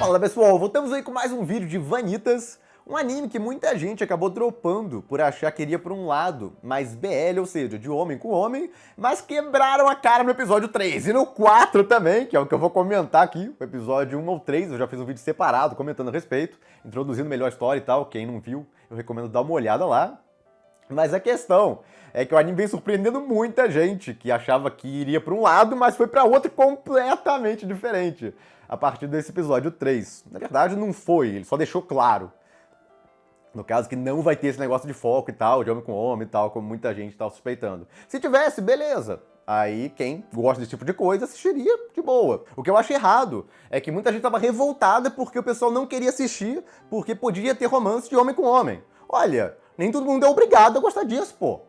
Fala pessoal, voltamos aí com mais um vídeo de Vanitas, um anime que muita gente acabou dropando por achar que iria por um lado mais BL, ou seja, de homem com homem, mas quebraram a cara no episódio 3 e no 4 também, que é o que eu vou comentar aqui, o episódio 1 ou 3, eu já fiz um vídeo separado comentando a respeito, introduzindo melhor a história e tal, quem não viu, eu recomendo dar uma olhada lá. Mas a questão é que o anime vem surpreendendo muita gente que achava que iria para um lado, mas foi para outro completamente diferente a partir desse episódio 3. Na verdade, não foi, ele só deixou claro. No caso que não vai ter esse negócio de foco e tal, de homem com homem e tal, como muita gente tá suspeitando. Se tivesse, beleza. Aí quem gosta desse tipo de coisa assistiria de boa. O que eu acho errado é que muita gente tava revoltada porque o pessoal não queria assistir porque podia ter romance de homem com homem. Olha, nem todo mundo é obrigado a gostar disso, pô.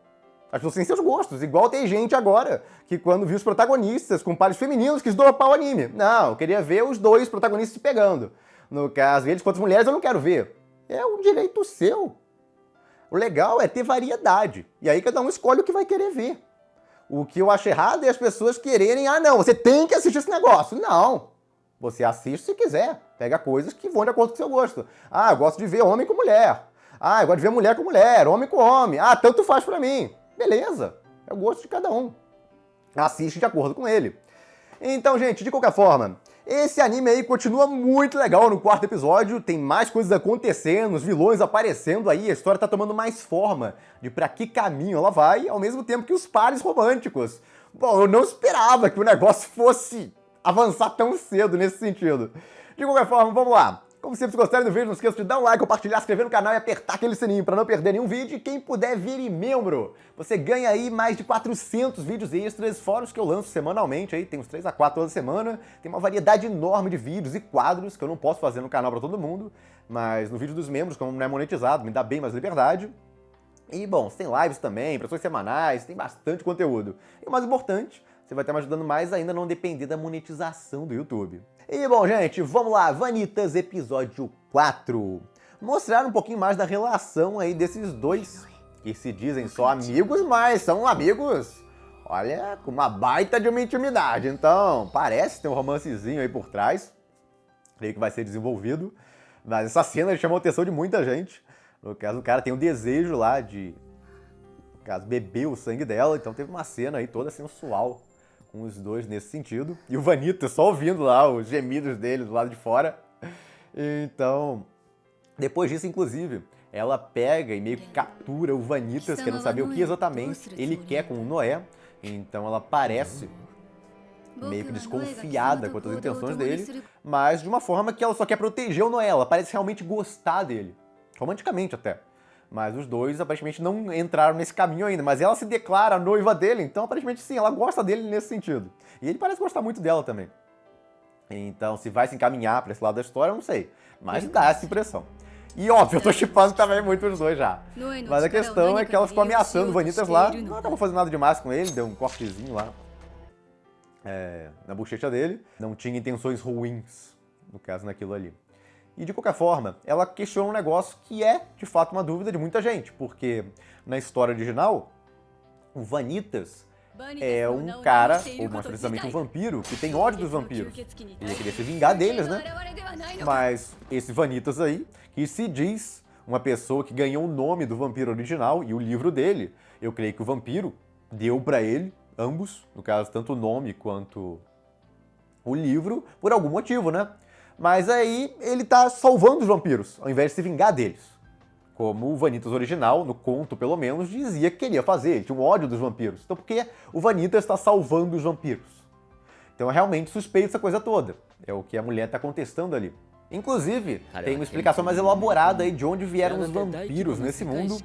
As pessoas têm seus gostos. Igual tem gente agora que quando viu os protagonistas com pares femininos quis dropar o anime. Não, eu queria ver os dois protagonistas se pegando. No caso, eles quanto as mulheres eu não quero ver. É um direito seu. O legal é ter variedade. E aí cada um escolhe o que vai querer ver. O que eu acho errado é as pessoas quererem, não, você tem que assistir esse negócio. Não. Você assiste se quiser. Pega coisas que vão de acordo com o seu gosto. Eu gosto de ver homem com mulher. Eu gosto de ver mulher com mulher, homem com homem. Tanto faz pra mim. Beleza, é o gosto de cada um. Assiste de acordo com ele. Então, gente, de qualquer forma, esse anime aí continua muito legal no 4º episódio, tem mais coisas acontecendo, os vilões aparecendo aí, a história tá tomando mais forma de pra que caminho ela vai, ao mesmo tempo que os pares românticos. Bom, eu não esperava que o negócio fosse avançar tão cedo nesse sentido. De qualquer forma, vamos lá. Como sempre, se gostarem do vídeo, não esqueça de dar um like, compartilhar, se inscrever no canal e apertar aquele sininho para não perder nenhum vídeo. E quem puder vire membro, você ganha aí mais de 400 vídeos extras, fora os que eu lanço semanalmente, aí tem uns 3 a 4 toda semana. Tem uma variedade enorme de vídeos e quadros que eu não posso fazer no canal para todo mundo, mas no vídeo dos membros, como não é monetizado, me dá bem mais liberdade. E, bom, tem lives também, impressões semanais, tem bastante conteúdo. E o mais importante, você vai estar me ajudando mais ainda a não depender da monetização do YouTube. E bom, gente, vamos lá, Vanitas, episódio 4. Mostrar um pouquinho mais da relação aí desses dois, que se dizem só amigos, mas são amigos, olha, com uma baita de uma intimidade. Então, parece ter um romancezinho aí por trás, creio que vai ser desenvolvido, mas essa cena chamou a atenção de muita gente. No caso, o cara tem um desejo lá de, no caso, beber o sangue dela, então teve uma cena aí toda sensual com os dois nesse sentido. E o Vanitas só ouvindo lá os gemidos dele do lado de fora. Então, depois disso, inclusive, ela pega e meio que captura o Vanitas, querendo saber o que exatamente ele quer com o Noé. Então ela parece meio que desconfiada quanto às intenções dele, mas de uma forma que ela só quer proteger o Noé. Ela parece realmente gostar dele, romanticamente até. Mas os dois aparentemente não entraram nesse caminho ainda. Mas ela se declara a noiva dele, então aparentemente sim, ela gosta dele nesse sentido. E ele parece gostar muito dela também. Então, se vai se encaminhar pra esse lado da história, eu não sei. Mas dá essa impressão. E óbvio, eu tô shippando também muito os dois já. Mas a questão é que ela ficou ameaçando o Vanitas lá. Não tava fazendo nada demais com ele, deu um cortezinho lá na bochecha dele. Não tinha intenções ruins, no caso, naquilo ali. E de qualquer forma, ela questiona um negócio que é, de fato, uma dúvida de muita gente, porque na história original, o Vanitas é um cara, ou mais precisamente um vampiro, que tem ódio dos vampiros. Ele queria se vingar deles, né? Mas esse Vanitas aí, que se diz uma pessoa que ganhou o nome do vampiro original e o livro dele, eu creio que o vampiro deu pra ele, ambos, no caso, tanto o nome quanto o livro, por algum motivo, né? Mas aí ele tá salvando os vampiros, ao invés de se vingar deles. Como o Vanitas original, no conto pelo menos, dizia que queria fazer, ele tinha um ódio dos vampiros. Então por que o Vanitas está salvando os vampiros? Então é realmente suspeito essa coisa toda. É o que a mulher tá contestando ali. Inclusive, tem uma explicação mais elaborada aí de onde vieram os vampiros nesse mundo.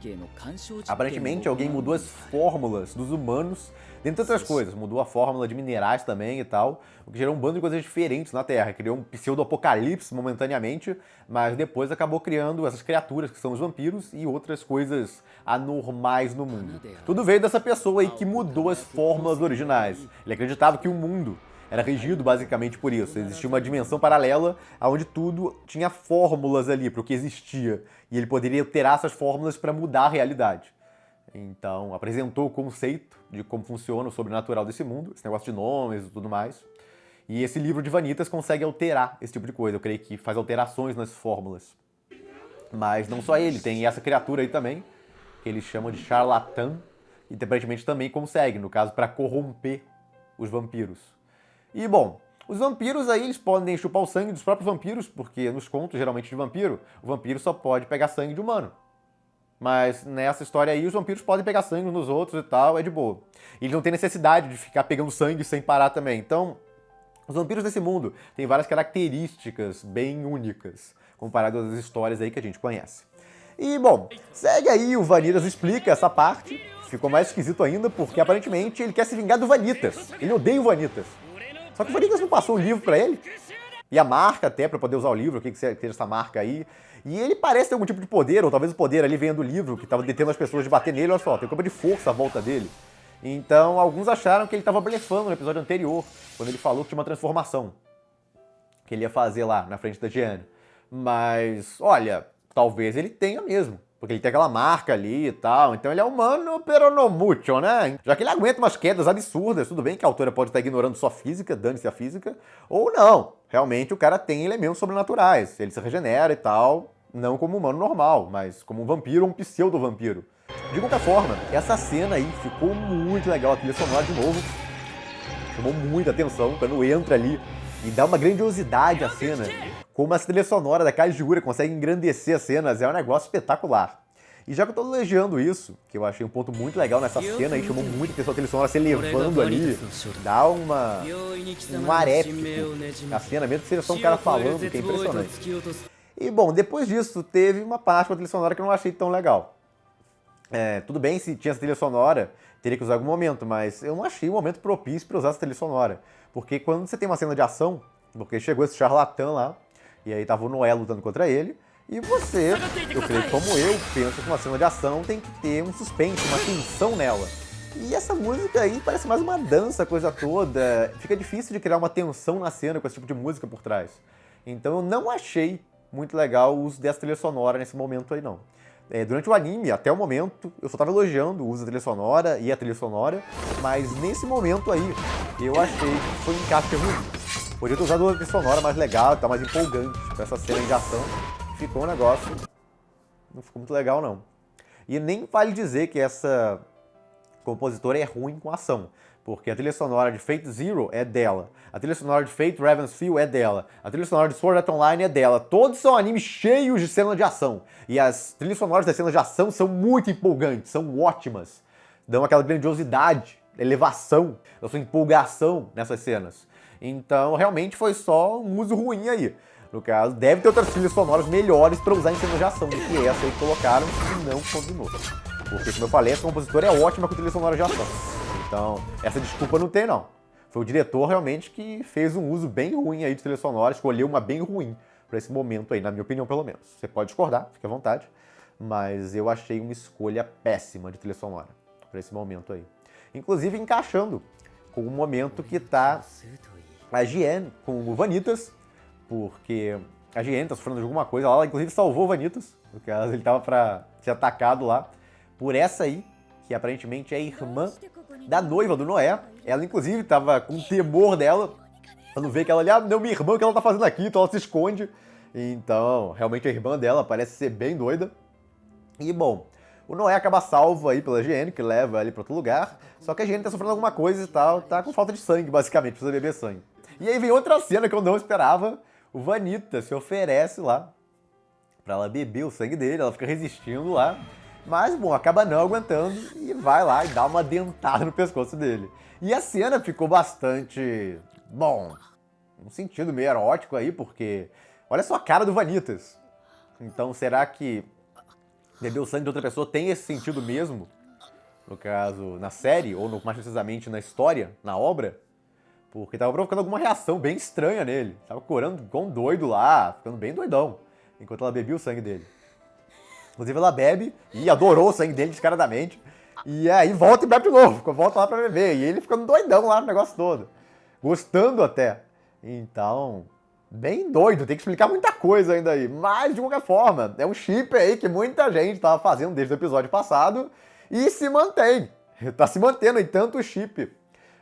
Aparentemente, alguém mudou as fórmulas dos humanos, dentre outras coisas. Mudou a fórmula de minerais também e tal, o que gerou um bando de coisas diferentes na Terra. Criou um pseudo-apocalipse momentaneamente, mas depois acabou criando essas criaturas que são os vampiros e outras coisas anormais no mundo. Tudo veio dessa pessoa aí que mudou as fórmulas originais. Ele acreditava que o mundo era regido basicamente por isso. Existia uma dimensão paralela onde tudo tinha fórmulas ali para o que existia. E ele poderia alterar essas fórmulas para mudar a realidade. Então, apresentou o conceito de como funciona o sobrenatural desse mundo, esse negócio de nomes e tudo mais. E esse livro de Vanitas consegue alterar esse tipo de coisa. Eu creio que faz alterações nas fórmulas. Mas não só ele, tem essa criatura aí também, que eles chamam de charlatã, e aparentemente também consegue, no caso, para corromper os vampiros. E, bom, os vampiros aí, eles podem chupar o sangue dos próprios vampiros, porque nos contos, geralmente, de vampiro, o vampiro só pode pegar sangue de humano. Mas nessa história aí, os vampiros podem pegar sangue uns nos outros e tal, é de boa. E eles não têm necessidade de ficar pegando sangue sem parar também. Então, os vampiros desse mundo têm várias características bem únicas, comparado às histórias aí que a gente conhece. E, bom, segue aí, o Vanitas explica essa parte. Ficou mais esquisito ainda, porque aparentemente ele quer se vingar do Vanitas. Ele odeia o Vanitas. Só que o Vanitas não passou o livro pra ele. E a marca até, pra poder usar o livro, o que seja essa marca aí. E ele parece ter algum tipo de poder, ou talvez o poder ali venha do livro, que tava detendo as pessoas de bater nele. Olha só, tem um campo de força à volta dele. Então, alguns acharam que ele tava blefando no episódio anterior, quando ele falou que tinha uma transformação que ele ia fazer lá, na frente da Jeanne. Mas, olha, talvez ele tenha mesmo. Porque ele tem aquela marca ali e tal. Então ele é humano, pero no mucho, né? Já que ele aguenta umas quedas absurdas. Tudo bem que a autora pode estar ignorando só a física, dane-se a física. Ou não. Realmente o cara tem elementos sobrenaturais. Ele se regenera e tal. Não como um humano normal, mas como um vampiro ou um pseudo-vampiro. De qualquer forma, essa cena aí ficou muito legal. A trilha sonora de novo chamou muita atenção quando entra ali e dá uma grandiosidade à cena. Como a trilha sonora da Kai Jigura consegue engrandecer as cenas, é um negócio espetacular. E já que eu tô elogiando isso, que eu achei um ponto muito legal nessa cena aí, chamou muito a atenção a trilha sonora se elevando ali, dá um ar épico a cena, mesmo que seja só um cara falando, que é impressionante. E bom, depois disso, teve uma parte com a trilha sonora que eu não achei tão legal. Tudo bem se tinha essa trilha sonora, teria que usar em algum momento, mas eu não achei um momento propício para usar essa trilha sonora. Porque quando você tem uma cena de ação, porque chegou esse charlatão lá, e aí tava o Noé lutando contra ele, e você, eu creio que como eu, penso que uma cena de ação tem que ter um suspense, uma tensão nela. E essa música aí parece mais uma dança, a coisa toda. Fica difícil de criar uma tensão na cena com esse tipo de música por trás. Então eu não achei muito legal o uso dessa trilha sonora nesse momento aí, não. Durante o anime, até o momento, eu só tava elogiando o uso da trilha sonora e a trilha sonora, mas nesse momento aí, eu achei que foi um encaixe ruim. Podia ter usado uma trilha sonora mais legal, tá mais empolgante pra essa cena de ação. Ficou um negócio, não ficou muito legal não. E nem vale dizer que essa compositora é ruim com ação, porque a trilha sonora de Fate Zero é dela, a trilha sonora de Fate Ravensfield é dela, a trilha sonora de Sword Art Online é dela. Todos são animes cheios de cena de ação, e as trilhas sonoras das cenas de ação são muito empolgantes, são ótimas, dão aquela grandiosidade, elevação, a sua empolgação nessas cenas. Então, realmente foi só um uso ruim aí. No caso, deve ter outras trilhas sonoras melhores para usar em cenas de ação do que essa aí que colocaram e não combinou. Porque, como eu falei, essa compositora é ótima com trilha sonora de ação. Então, essa desculpa não tem, não. Foi o diretor, realmente, que fez um uso bem ruim aí de trilha sonora, escolheu uma bem ruim para esse momento aí, na minha opinião, pelo menos. Você pode discordar, fique à vontade, mas eu achei uma escolha péssima de trilha sonora para esse momento aí. Inclusive, encaixando com o momento que tá a Jeanne com o Vanitas, porque a Jeanne tá sofrendo de alguma coisa, ela inclusive salvou o Vanitas, no caso ele tava pra ser atacado lá por essa aí, que aparentemente é a irmã da noiva do Noé. Ela inclusive tava com temor dela, quando vê que ela ali, não, minha irmã, o que ela tá fazendo aqui? Então ela se esconde. Então, realmente a irmã dela parece ser bem doida. E bom, o Noé acaba salvo aí pela Jeanne, que leva ele pra outro lugar, só que a Jeanne tá sofrendo alguma coisa e tal, tá com falta de sangue, basicamente, precisa beber sangue. E aí vem outra cena que eu não esperava. O Vanitas se oferece lá pra ela beber o sangue dele, ela fica resistindo lá. Mas, bom, acaba não aguentando e vai lá e dá uma dentada no pescoço dele. E a cena ficou bastante, bom, um sentido meio erótico aí, porque olha só a cara do Vanitas. Então, será que beber o sangue de outra pessoa tem esse sentido mesmo? No caso, na série, ou mais precisamente na história, na obra? Porque tava provocando alguma reação bem estranha nele. Tava corando igual um doido lá, ficando bem doidão, enquanto ela bebia o sangue dele. Inclusive ela bebe e adorou o sangue dele descaradamente. E aí volta e bebe de novo, volta lá pra beber. E ele ficando doidão lá no negócio todo. Gostando até. Então, bem doido, tem que explicar muita coisa ainda aí. Mas, de qualquer forma, é um chip aí que muita gente tava fazendo desde o episódio passado. E se mantém. Tá se mantendo em tanto chip,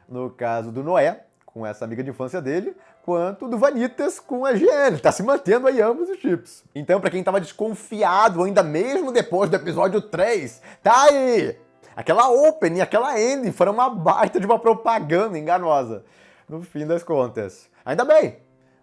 no caso do Noé, com essa amiga de infância dele, quanto do Vanitas com a Gianni. Tá se mantendo aí ambos os chips. Então, pra quem tava desconfiado ainda mesmo depois do episódio 3, tá aí! Aquela opening, aquela ending foram uma baita de uma propaganda enganosa, no fim das contas. Ainda bem,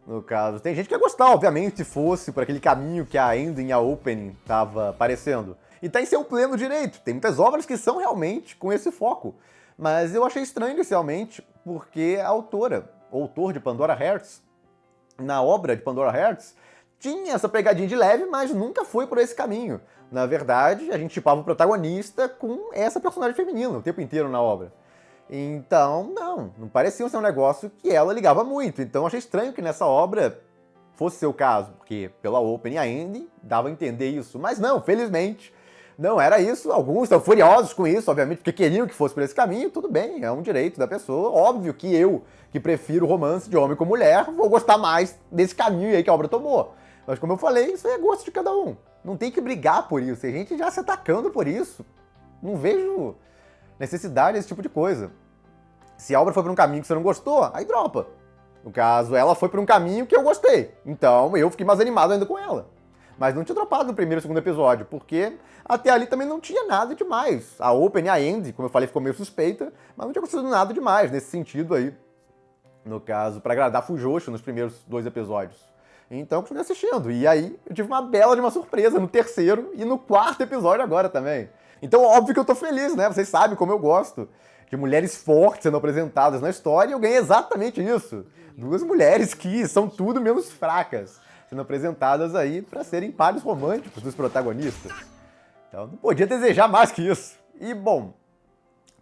no caso. Tem gente que ia gostar, obviamente, se fosse por aquele caminho que a ending e a opening tava aparecendo. E tá em seu pleno direito. Tem muitas obras que são realmente com esse foco. Mas eu achei estranho inicialmente, porque a autora, o autor de Pandora Hearts, na obra de Pandora Hearts, tinha essa pegadinha de leve, mas nunca foi por esse caminho. Na verdade, a gente tipava o protagonista com essa personagem feminina o tempo inteiro na obra. Então, não parecia ser um negócio que ela ligava muito. Então eu achei estranho que nessa obra fosse seu caso, porque pela opening e a ending dava a entender isso. Mas não, felizmente, não era isso. Alguns estão furiosos com isso, obviamente, porque queriam que fosse por esse caminho. Tudo bem, é um direito da pessoa. Óbvio que eu, que prefiro romance de homem com mulher, vou gostar mais desse caminho aí que a obra tomou. Mas como eu falei, isso é gosto de cada um. Não tem que brigar por isso. Tem gente já se atacando por isso. Não vejo necessidade desse tipo de coisa. Se a obra foi por um caminho que você não gostou, aí dropa. No caso, ela foi por um caminho que eu gostei. Então eu fiquei mais animado ainda com ela. Mas não tinha dropado no primeiro e segundo episódio, porque até ali também não tinha nada demais. A open e a end, como eu falei, ficou meio suspeita, mas não tinha acontecido nada demais nesse sentido aí. No caso, pra agradar Fujoshi nos primeiros 2 episódios. Então eu continuei assistindo. E aí eu tive uma bela de uma surpresa no terceiro e no 4º episódio agora também. Então óbvio que eu tô feliz, né? Vocês sabem como eu gosto de mulheres fortes sendo apresentadas na história e eu ganhei exatamente isso. 2 mulheres que são tudo menos fracas, sendo apresentadas aí pra serem pares românticos dos protagonistas. Então não podia desejar mais que isso. E bom,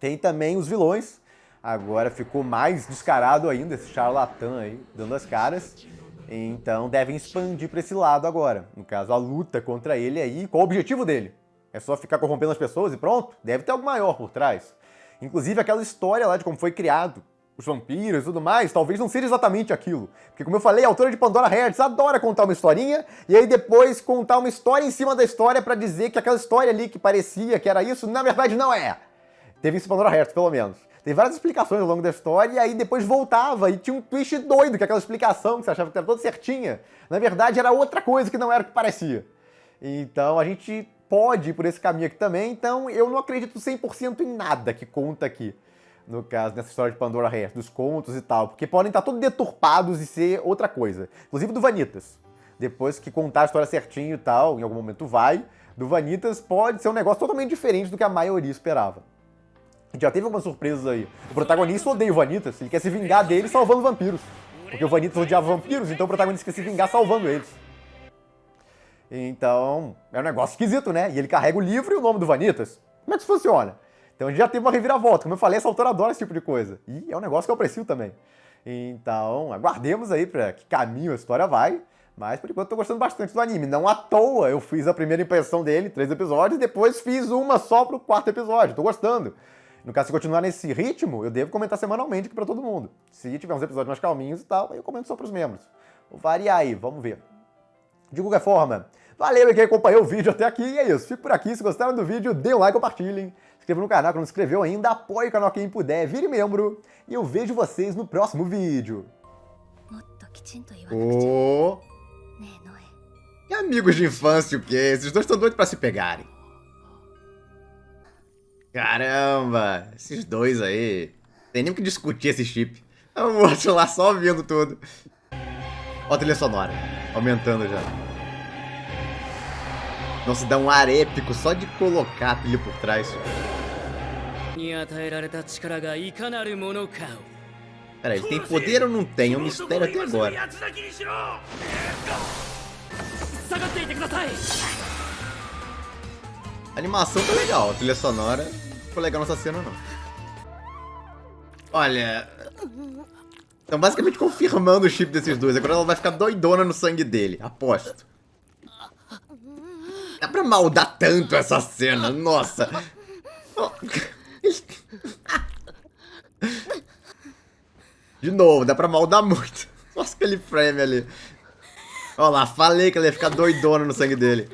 tem também os vilões. Agora ficou mais descarado ainda esse charlatão aí, dando as caras. Então devem expandir pra esse lado agora. No caso, a luta contra ele aí, qual o objetivo dele? É só ficar corrompendo as pessoas e pronto? Deve ter algo maior por trás. Inclusive aquela história lá de como foi criado os vampiros e tudo mais, talvez não seja exatamente aquilo. Porque como eu falei, a autora de Pandora Hearts adora contar uma historinha e aí depois contar uma história em cima da história pra dizer que aquela história ali que parecia que era isso, na verdade não é. Teve isso em Pandora Hearts, pelo menos. Tem várias explicações ao longo da história e aí depois voltava e tinha um twist doido, que aquela explicação que você achava que era toda certinha, na verdade era outra coisa que não era o que parecia. Então a gente pode ir por esse caminho aqui também, então eu não acredito 100% em nada que conta aqui. No caso, nessa história de Pandora Hearts, dos contos e tal, porque podem estar todos deturpados e ser outra coisa. Inclusive do Vanitas. Depois que contar a história certinho e tal, em algum momento vai, do Vanitas pode ser um negócio totalmente diferente do que a maioria esperava. Já teve algumas surpresas aí. O protagonista odeia o Vanitas, ele quer se vingar dele salvando vampiros. Porque o Vanitas odiava vampiros, então o protagonista quer se vingar salvando eles. Então, é um negócio esquisito, né? E ele carrega o livro e o nome do Vanitas. Como é que isso funciona? Então a gente já teve uma reviravolta. Como eu falei, essa autora adora esse tipo de coisa. E é um negócio que eu aprecio também. Então, aguardemos aí pra que caminho a história vai. Mas, por enquanto, eu tô gostando bastante do anime. Não à toa eu fiz a primeira impressão dele, 3 episódios, e depois fiz uma só pro 4º episódio. Tô gostando. No caso, se continuar nesse ritmo, eu devo comentar semanalmente aqui pra todo mundo. Se tiver uns episódios mais calminhos e tal, aí eu comento só pros membros. Vou variar aí, vamos ver. De qualquer forma, valeu quem acompanhou o vídeo até aqui. E é isso, fico por aqui. Se gostaram do vídeo, dê um like, compartilhem. Se inscreva no canal que não se inscreveu ainda, apoie o canal quem puder, vire membro. E eu vejo vocês no próximo vídeo. Oh. E amigos de infância o quê? Esses dois estão doidos pra se pegarem. Caramba, esses dois aí. Tem nem o que discutir esse chip. Eu vou lá só vendo tudo. Ó a trilha sonora, aumentando já. Nossa, dá um ar épico só de colocar a trilha por trás. Peraí, ele tem poder ou não tem? É um mistério até agora. A animação tá legal, a trilha sonora não ficou legal nessa cena não. Olha, estão basicamente confirmando o chip desses dois. Agora ela vai ficar doidona no sangue dele, aposto. Dá pra maldar tanto essa cena, nossa. De novo, dá pra maldar muito. Nossa, aquele frame ali. Olha lá, falei que ela ia ficar doidona no sangue dele.